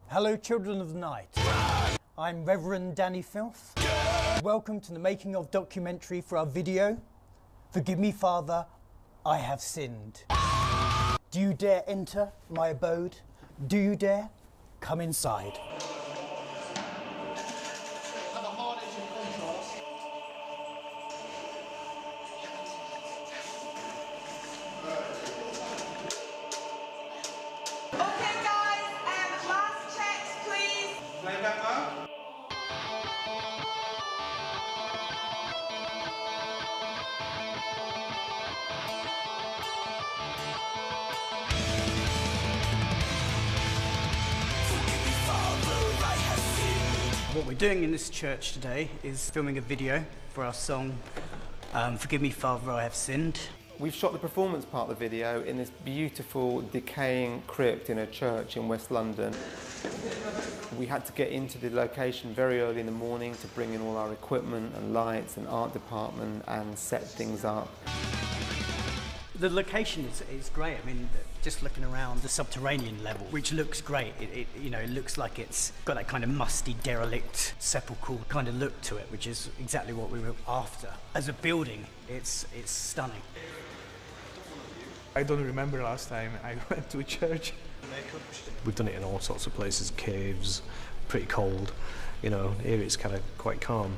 Hello, children of the night. I'm Reverend Danny Filth. Welcome to the making of documentary for our video, Forgive Me, Father, I Have Sinned. Do you dare enter my abode? Do you dare? Come inside. What we're doing in this church today is filming a video for our song, Forgive Me, Father, I Have Sinned. We've shot the performance part of the video in this beautiful decaying crypt in a church in West London. We had to get into the location very early in the morning to bring in all our equipment and lights and art department and set things up. The location is great. I mean, just looking around the subterranean level, which looks great. It looks like it's got that kind of musty, derelict, sepulchral kind of look to it, which is exactly what we were after. As a building, it's stunning. I don't remember last time I went to a church. We've done it in all sorts of places, caves, pretty cold. You know, here it's kind of quite calm.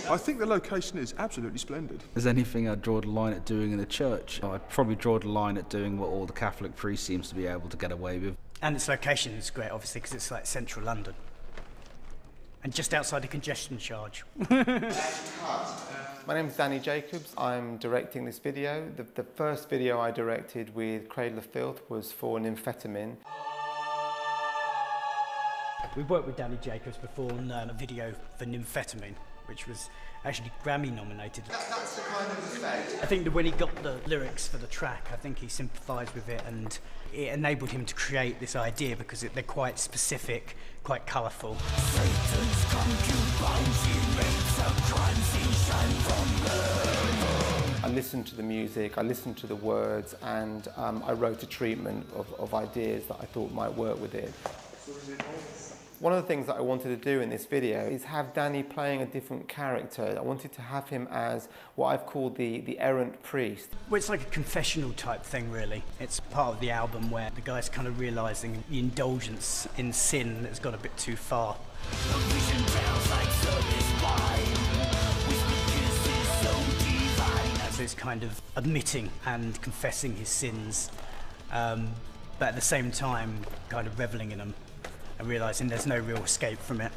I think the location is absolutely splendid. If there's anything I'd draw the line at doing in the church, I'd probably draw the line at doing what all the Catholic priests seems to be able to get away with. And its location is great, obviously, because it's like central London. And just outside the congestion charge. My name's Danny Jacobs. I'm directing this video. The first video I directed with Cradle of Filth was for Nymphetamine. We've worked with Danny Jacobs before on a video for Nymphetamine, which was actually Grammy nominated. That's the kind of effect. I think that when he got the lyrics for the track, I think he sympathised with it, and it enabled him to create this idea because they're quite specific, quite colourful. Satan's concubines, he makes a transition from birth. I listened to the music, I listened to the words, and I wrote a treatment of ideas that I thought might work with it. One of the things that I wanted to do in this video is have Danny playing a different character. I wanted to have him as what I've called the errant priest. Well, it's like a confessional type thing, really. It's part of the album where the guy's kind of realising the indulgence in sin that's gone a bit too far. So it's kind of admitting and confessing his sins, but at the same time kind of revelling in them and realising there's no real escape from it.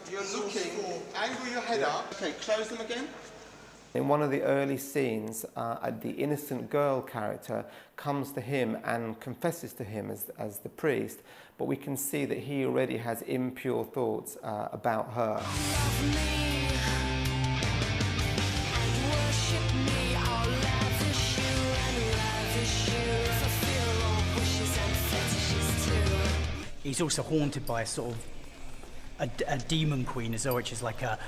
You're looking, angle your head up. Okay, close them again. In one of the early scenes, the innocent girl character comes to him and confesses to him as the priest, but we can see that he already has impure thoughts about her. He's also haunted by a sort of a demon queen as well, which is like an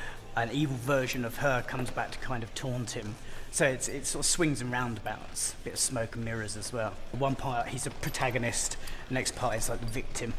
evil version of her comes back to kind of taunt him. So it sort of swings and roundabouts, a bit of smoke and mirrors as well. One part he's a protagonist, the next part is like the victim.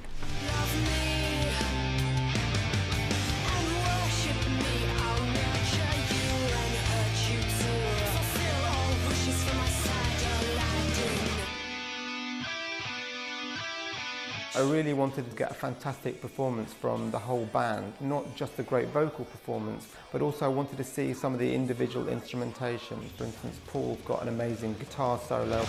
I really wanted to get a fantastic performance from the whole band, not just a great vocal performance, but also I wanted to see some of the individual instrumentation. For instance, Paul's got an amazing guitar solo.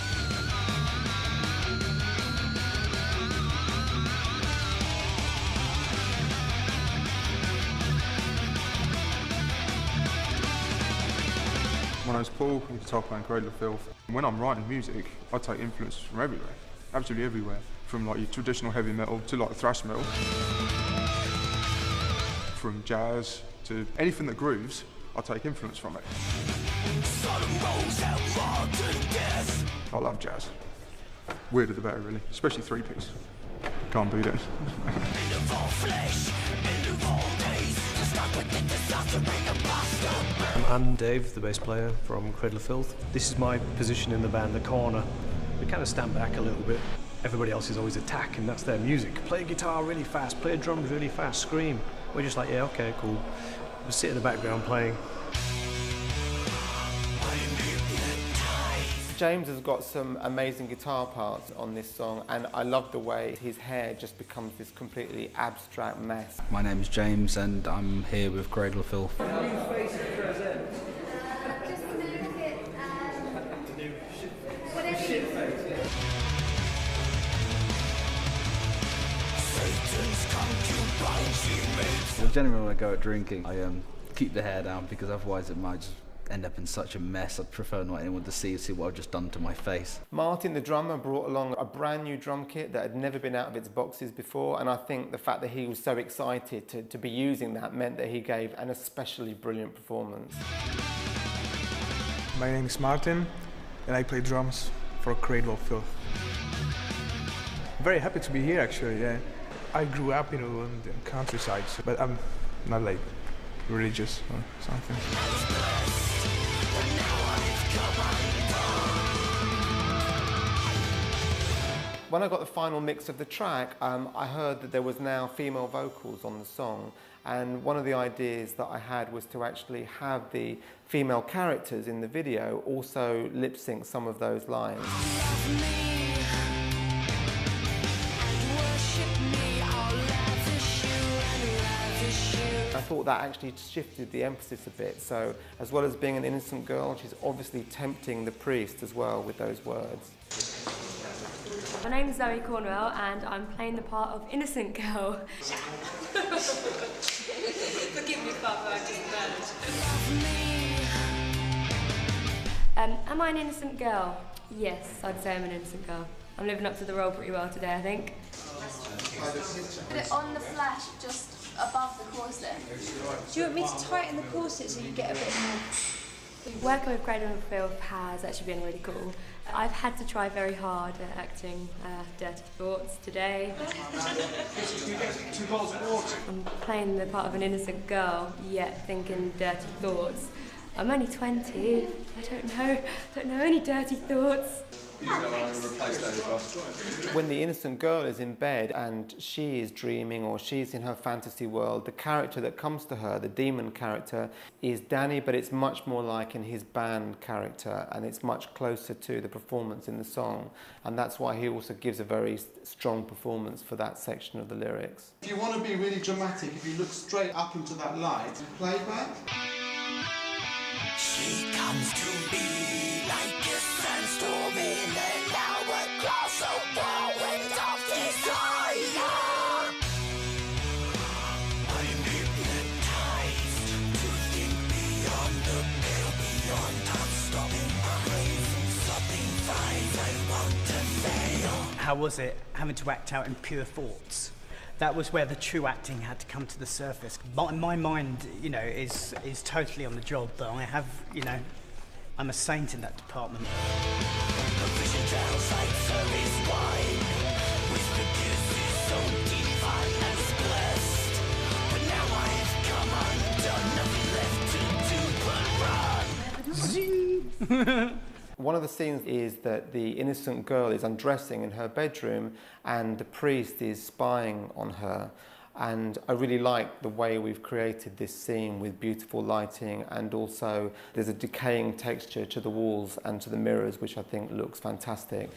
My name's Paul, I'm a guitar player in Cradle of Filth. When I'm writing music, I take influences from everywhere, absolutely everywhere. From like your traditional heavy metal to like thrash metal. From jazz to anything that grooves, I take influence from it. I love jazz. Weirder the better really, especially three-piece. Can't beat it. I'm Dave, the bass player from Cradle of Filth. This is my position in the band, the corner. We kind of stand back a little bit. Everybody else is always attacking, that's their music. Play guitar really fast, play drums really fast, scream. We're just like, yeah, okay, cool. We sit in the background playing. James has got some amazing guitar parts on this song, and I love the way his hair just becomes this completely abstract mess. My name is James and I'm here with Cradle of Filth. Just a little bit, whatever you Well, generally when I go out drinking, I keep the hair down because otherwise it might just end up in such a mess. I'd prefer not anyone to see what I've just done to my face. Martin, the drummer, brought along a brand new drum kit that had never been out of its boxes before, and I think the fact that he was so excited to be using that meant that he gave an especially brilliant performance. My name is Martin and I play drums for Cradle of Filth. Very happy to be here actually, yeah. I grew up, in the countryside, but I'm not like religious or something. When I got the final mix of the track, I heard that there was now female vocals on the song, and one of the ideas that I had was to actually have the female characters in the video also lip sync some of those lines. I thought that actually shifted the emphasis a bit, so as well as being an innocent girl, she's obviously tempting the priest as well with those words. My name is Zoe Cornwell and I'm playing the part of innocent girl. Forgive me, Father, I just learned. Am I an innocent girl? Yes, I'd say I'm an innocent girl. I'm living up to the role pretty well today, I think. Put it on the flash, just above the corset. Do you want me to tighten the corset so you get a bit more? Working with Cradle and Filth has actually been really cool. I've had to try very hard at acting Dirty Thoughts today. I'm playing the part of an innocent girl, yet thinking dirty thoughts. I'm only 20, I don't know any dirty thoughts. When the innocent girl is in bed and she is dreaming or she's in her fantasy world, the character that comes to her, the demon character, is Danny, but it's much more like in his band character, and it's much closer to the performance in the song, and that's why he also gives a very strong performance for that section of the lyrics. If you want to be really dramatic, if you look straight up into that light, playback. She comes to me like a sandstorm in an hourglass of whirlwind of desire. I'm hypnotized to think beyond the pale, beyond unstopping craving, something fine I want to fail. How was it having to act out in pure thoughts? That was where the true acting had to come to the surface. My mind, is totally on the job, but I have, I'm a saint in that department. The vision tells like service wine, with the kisses so divine and blessed. But now I've come undone, nothing left to do but run. One of the scenes is that the innocent girl is undressing in her bedroom and the priest is spying on her. And I really like the way we've created this scene with beautiful lighting, and also there's a decaying texture to the walls and to the mirrors, which I think looks fantastic.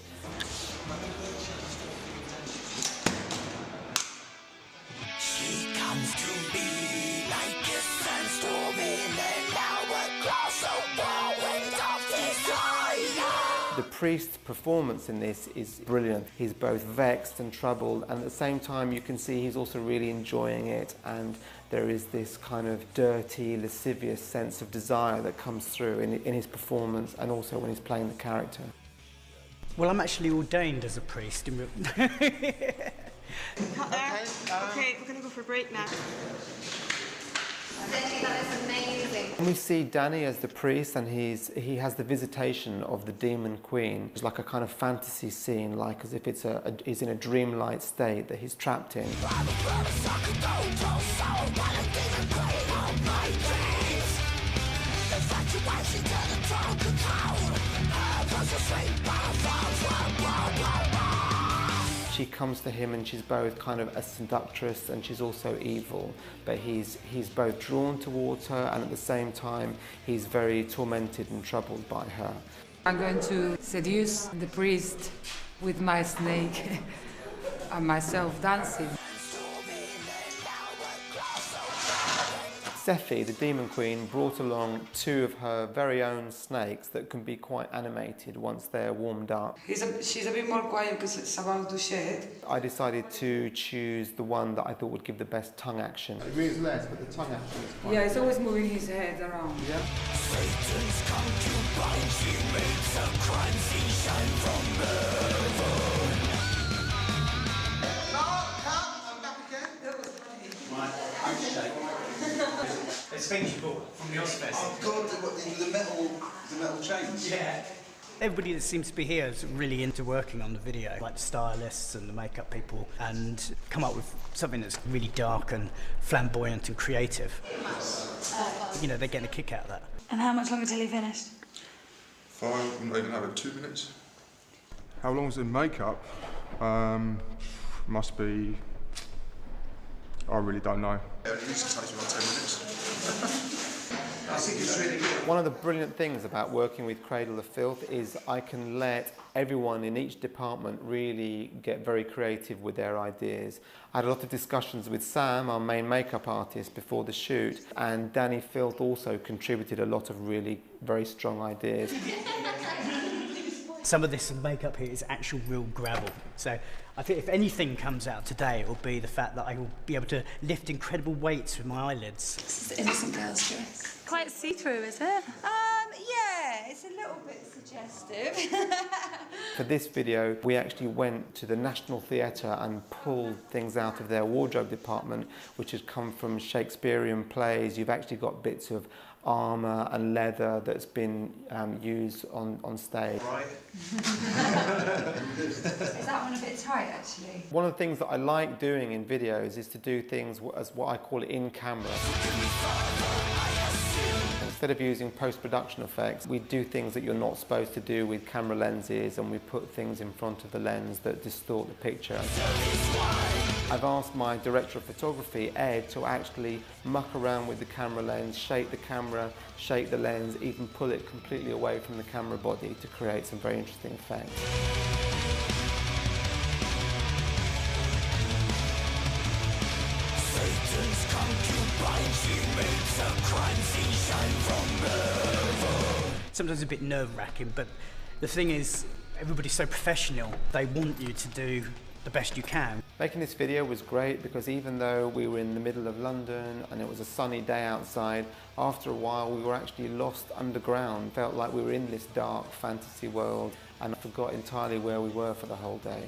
She comes to me like a sandstorm in an hourglass of whirlwind of desire. The priest's performance in this is brilliant. He's both vexed and troubled, and at the same time you can see he's also really enjoying it, and there is this kind of dirty, lascivious sense of desire that comes through in his performance, and also when he's playing the character. Well, I'm actually ordained as a priest. Cut there. Okay, we're going to go for a break now. That is amazing. When we see Danny as the priest and he has the visitation of the demon queen, it's like a kind of fantasy scene, like as if he's in a dreamlike state that he's trapped in. I'm She comes to him and she's both kind of a seductress and she's also evil, but he's both drawn towards her and at the same time he's very tormented and troubled by her. I'm going to seduce the priest with my snake and myself dancing. Sephi, the demon queen, brought along 2 of her very own snakes that can be quite animated once they're warmed up. She's a bit more quiet because it's about to shed. I decided to choose the one that I thought would give the best tongue action. It moves less, but the tongue action is quite... Yeah, he's always moving his head around. Yeah. Satan's concubine, she makes a crime scene shine from heaven. I'm back again. That was funny. It's things you bought from the Ozfest. Oh God, the metal chains. Yeah. Everybody that seems to be here is really into working on the video, like the stylists and the makeup people, and come up with something that's really dark and flamboyant and creative. You know, they're getting a kick out of that. And how much longer till you finished? 5, I'm not even having 2 minutes. How long was the makeup? Must be... I really don't know. It usually takes me about 10 minutes. I think it's really good. One of the brilliant things about working with Cradle of Filth is I can let everyone in each department really get very creative with their ideas. I had a lot of discussions with Sam, our main makeup artist, before the shoot, and Danny Filth also contributed a lot of really very strong ideas. Some of this makeup here is actual real gravel. So I think if anything comes out today, it will be the fact that I will be able to lift incredible weights with my eyelids. This is the innocent girl's dress. Quite see-through, is it? Yeah, it's a little bit suggestive. For this video, we actually went to the National Theatre and pulled things out of their wardrobe department, which has come from Shakespearean plays. You've actually got bits of armour and leather that's been used on stage. Right. Is that one a bit tight, actually? One of the things that I like doing in videos is to do things as what I call in camera. Instead of using post-production effects, we do things that you're not supposed to do with camera lenses, and we put things in front of the lens that distort the picture. I've asked my director of photography, Ed, to actually muck around with the camera lens, shape the camera, shape the lens, even pull it completely away from the camera body to create some very interesting effects. Satan's concubine, she makes a crime scene shine from heaven. Sometimes a bit nerve-wracking, but the thing is, everybody's so professional. They want you to do the best you can. Making this video was great because even though we were in the middle of London and it was a sunny day outside, after a while we were actually lost underground. Felt like we were in this dark fantasy world and I forgot entirely where we were for the whole day.